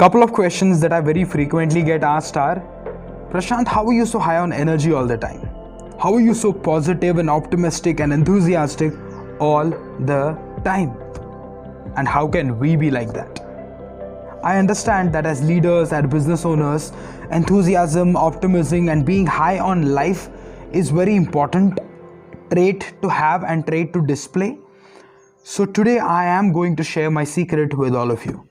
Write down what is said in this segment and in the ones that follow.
Couple of questions that I very frequently get asked are, Prashant, how are you so high on energy all the time? How are you so positive and optimistic and enthusiastic all the time? And how can we be like that? I understand that as leaders, as business owners, enthusiasm, optimism, and being high on life is very important trait to have and trait to display. So today I am going to share my secret with all of you.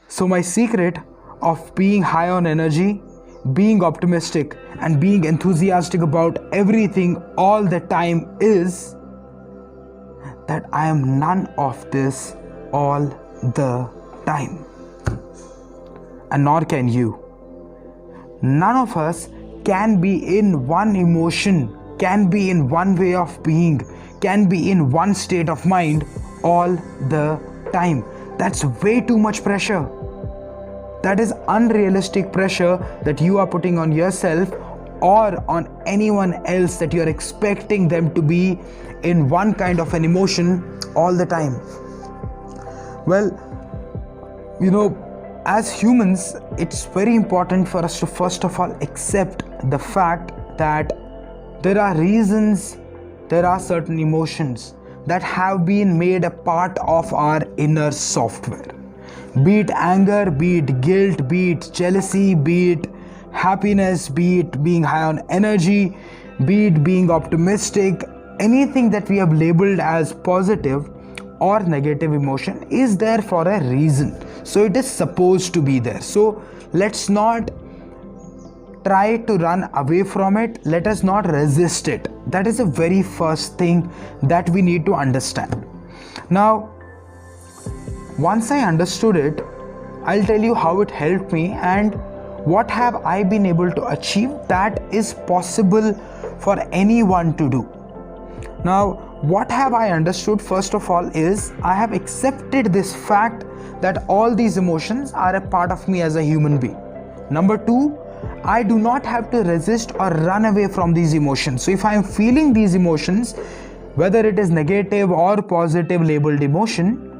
So my secret of being high on energy, being optimistic, and being enthusiastic about everything all the time is that I am none of this all the time. And nor can you. None of us can be in one emotion, can be in one way of being, can be in one state of mind all the time. That's way too much pressure. That is unrealistic pressure that you are putting on yourself or on anyone else, that you are expecting them to be in one kind of an emotion all the time. Well, as humans, it's very important for us to first of all accept the fact that there are reasons, there are certain emotions that have been made a part of our inner software. Be it anger, be it guilt, be it jealousy, be it happiness, be it being high on energy, be it being optimistic, anything that we have labeled as positive or negative emotion is there for a reason. So it is supposed to be there. So let's not try to run away from it. Let us not resist it. That is the very first thing that we need to understand. Now, once I understood it, I'll tell you how it helped me and what have I been able to achieve that is possible for anyone to do. Now, what have I understood first of all is I have accepted this fact that all these emotions are a part of me as a human being. Number two, I do not have to resist or run away from these emotions. So if I am feeling these emotions, whether it is negative or positive labeled emotion,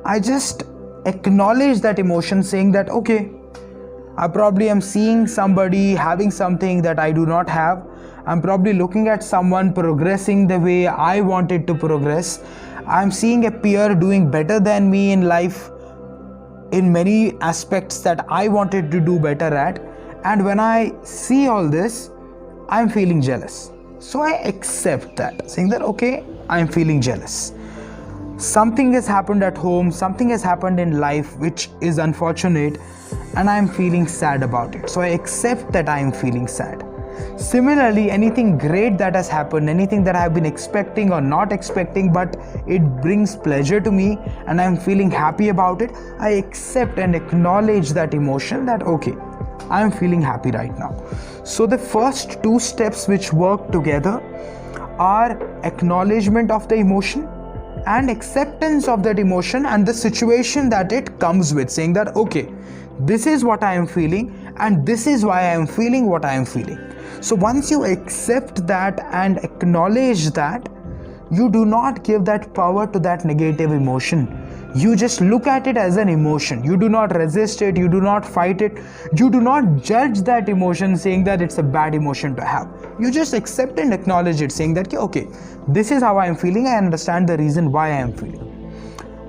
I just acknowledge that emotion, saying that okay, I probably am seeing somebody having something that I do not have. I'm probably looking at someone progressing the way I wanted to progress. I'm seeing a peer doing better than me in life in many aspects that I wanted to do better at. And when I see all this, I'm feeling jealous. So I accept that, saying that okay, I'm feeling jealous. Something has happened at home, something has happened in life which is unfortunate, and I'm feeling sad about it. So I accept that I'm feeling sad. Similarly, anything great that has happened, anything that I've been expecting or not expecting, but it brings pleasure to me and I'm feeling happy about it, I accept and acknowledge that emotion that okay, I'm feeling happy right now. So the first two steps which work together are acknowledgement of the emotion and acceptance of that emotion and the situation that it comes with, saying that okay, this is what I am feeling and this is why I am feeling what I am feeling. So once you accept that and acknowledge that, you do not give that power to that negative emotion. You just look at it as an emotion. You do not resist it, you do not fight it, you do not judge that emotion saying that it's a bad emotion to have. You just accept and acknowledge it, saying that okay, this is how I am feeling, I understand the reason why I am feeling.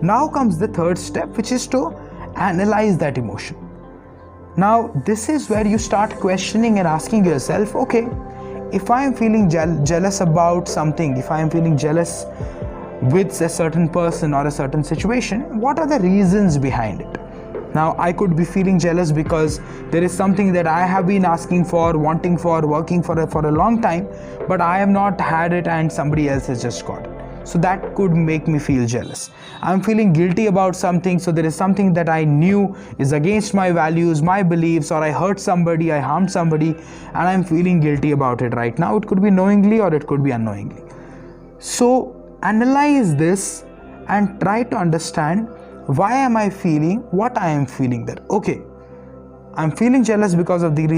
Now comes the third step, which is to analyze that emotion. Now this is where you start questioning and asking yourself, okay, if I am feeling jealous about something, if I am feeling jealous with a certain person or a certain situation, what are the reasons behind it? Now I could be feeling jealous because there is something that I have been asking for, wanting for, working for a long time, but I have not had it and somebody else has just got it. So that could make me feel jealous. I'm feeling guilty about something, so there is something that I knew is against my values, my beliefs, or I hurt somebody, I harmed somebody, and I'm feeling guilty about it right now. It could be knowingly or it could be unknowingly. So analyze this and try to understand, why am I feeling what I am feeling there? Okay, I'm feeling jealous because of these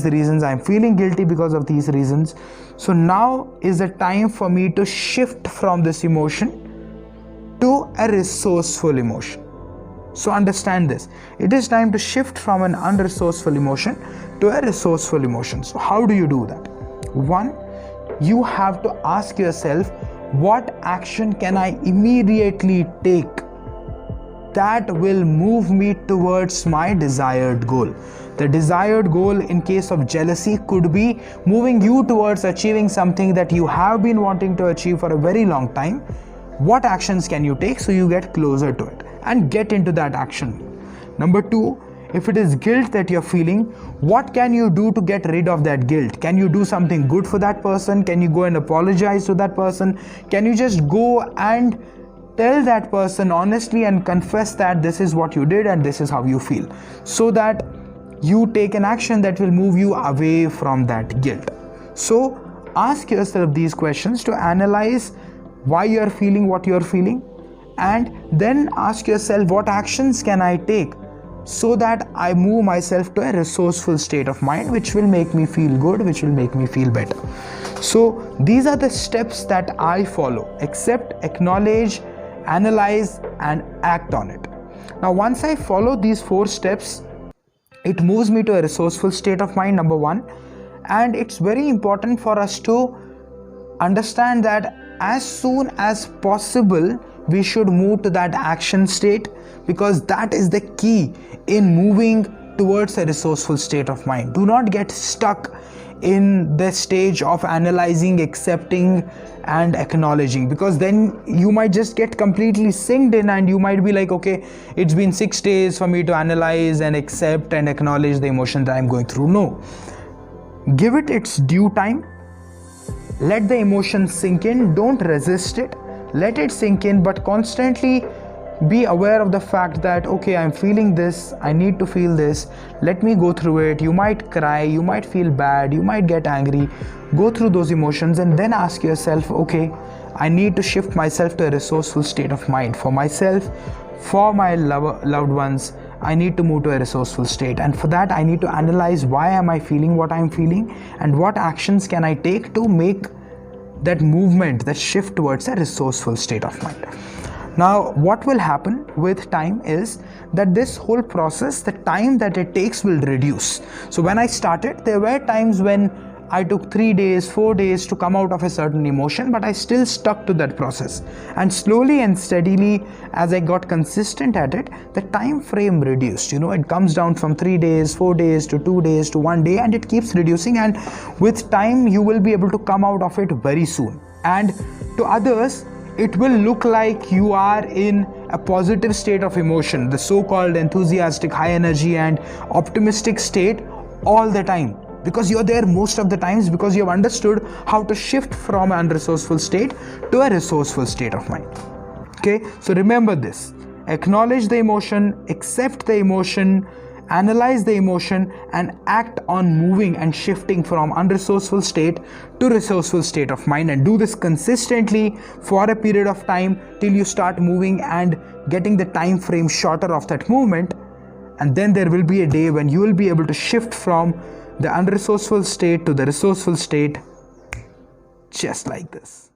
reasons, I'm feeling guilty because of these reasons. So now is the time for me to shift from this emotion to a resourceful emotion. So understand this. It is time to shift from an unresourceful emotion to a resourceful emotion. So how do you do that? One, you have to ask yourself, what action can I immediately take that will move me towards my desired goal? The desired goal in case of jealousy could be moving you towards achieving something that you have been wanting to achieve for a very long time. What actions can you take so you get closer to it and get into that action? Number two, if it is guilt that you're feeling, what can you do to get rid of that guilt? Can you do something good for that person? Can you go and apologize to that person? Can you just go and tell that person honestly and confess that this is what you did and this is how you feel, so that you take an action that will move you away from that guilt? So ask yourself these questions to analyze why you're feeling what you're feeling, and then ask yourself, what actions can I take so that I move myself to a resourceful state of mind which will make me feel good, which will make me feel better. So these are the steps that I follow: accept, acknowledge, analyze, and act on it. Now once I follow these 4 steps, it moves me to a resourceful state of mind, number 1. And it's very important for us to understand that as soon as possible we should move to that action state, because that is the key in moving towards a resourceful state of mind. Do not get stuck in the stage of analyzing, accepting, and acknowledging, because then you might just get completely synced in and you might be like, okay, it's been 6 days for me to analyze and accept and acknowledge the emotion that I'm going through. No, give it its due time. Let the emotion sink in. Don't resist it. Let it sink in, but constantly be aware of the fact that, okay, I'm feeling this, I need to feel this, let me go through it. You might cry, you might feel bad, you might get angry. Go through those emotions and then ask yourself, okay, I need to shift myself to a resourceful state of mind. For myself, for my loved ones, I need to move to a resourceful state, and for that I need to analyze, why am I feeling what I'm feeling, and what actions can I take to make that movement, that shift towards a resourceful state of mind. Now what will happen with time is that this whole process, the time that it takes will reduce. So when I started, there were times when I took 3 days, 4 days to come out of a certain emotion, but I still stuck to that process. And slowly and steadily, as I got consistent at it, the time frame reduced. It comes down from 3 days, 4 days to 2 days to 1 day, and it keeps reducing. And with time, you will be able to come out of it very soon. And to others, it will look like you are in a positive state of emotion, the so-called enthusiastic, high energy and optimistic state all the time, because you're there most of the times, because you have understood how to shift from an unresourceful state to a resourceful state of mind. Okay, so remember this: acknowledge the emotion, accept the emotion, analyze the emotion, and act on moving and shifting from unresourceful state to resourceful state of mind. And do this consistently for a period of time till you start moving and getting the time frame shorter of that movement. And then there will be a day when you will be able to shift from the unresourceful state to the resourceful state, just like this.